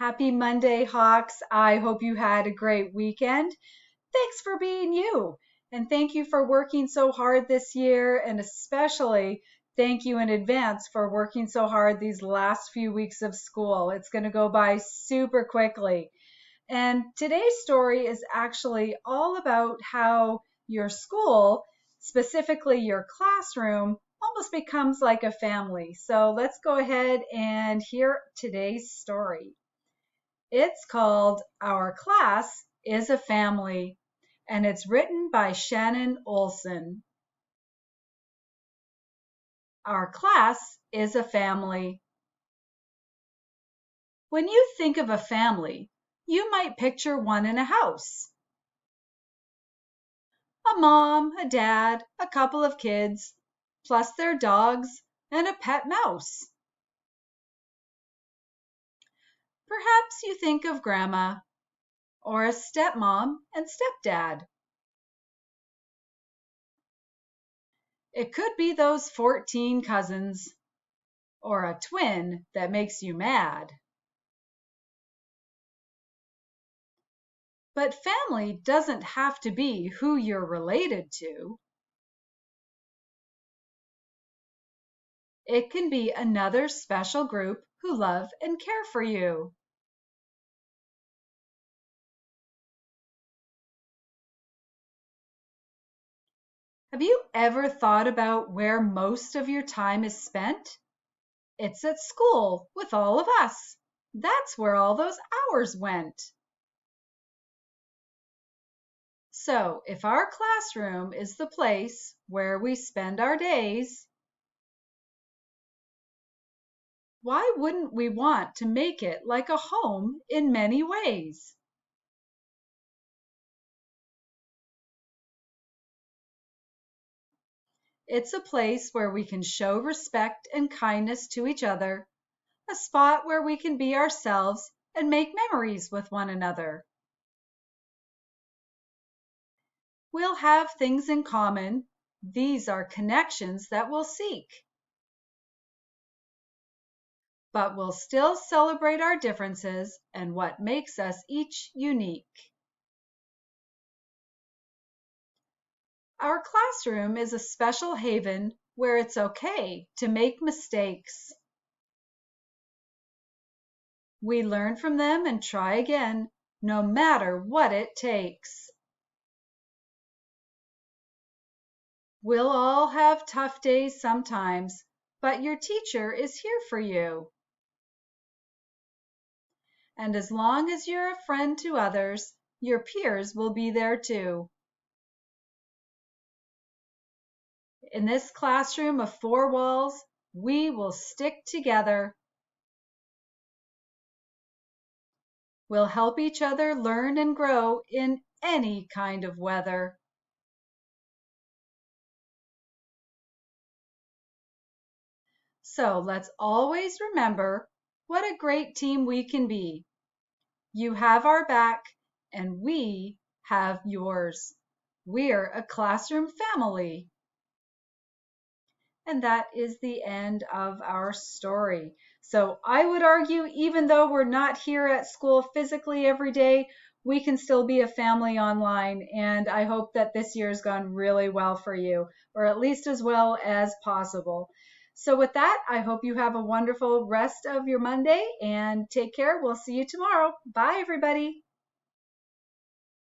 Happy Monday, Hawks. I hope you had a great weekend. Thanks for being you. And thank you for working so hard this year. And especially thank you in advance for working so hard these last few weeks of school. It's going to go by super quickly. And today's story is actually all about how your school, specifically your classroom, almost becomes like a family. So let's go ahead and hear today's story. It's called Our Class is a Family, and it's written by Shannon Olson. Our class is a family. When you think of a family, you might picture one in a house. A mom, a dad, a couple of kids, plus their dogs and a pet mouse. Perhaps you think of grandma, or a stepmom and stepdad. It could be those 14 cousins, or a twin that makes you mad. But family doesn't have to be who you're related to. It can be another special group who love and care for you. Have you ever thought about where most of your time is spent? It's at school with all of us. That's where all those hours went. So if our classroom is the place where we spend our days, why wouldn't we want to make it like a home in many ways? It's a place where we can show respect and kindness to each other, a spot where we can be ourselves and make memories with one another. We'll have things in common. These are connections that we'll seek. But we'll still celebrate our differences and what makes us each unique. Our classroom is a special haven where it's okay to make mistakes. We learn from them and try again, no matter what it takes. We'll all have tough days sometimes, but your teacher is here for you. And as long as you're a friend to others, your peers will be there too. In this classroom of 4 walls, we will stick together. We'll help each other learn and grow in any kind of weather. So let's always remember what a great team we can be. You have our back and we have yours. We're a classroom family. And that is the end of our story. So I would argue, even though we're not here at school physically every day, we can still be a family online. And I hope that this year has gone really well for you, or at least as well as possible. So with that, I hope you have a wonderful rest of your Monday and take care. We'll see you tomorrow. Bye, everybody.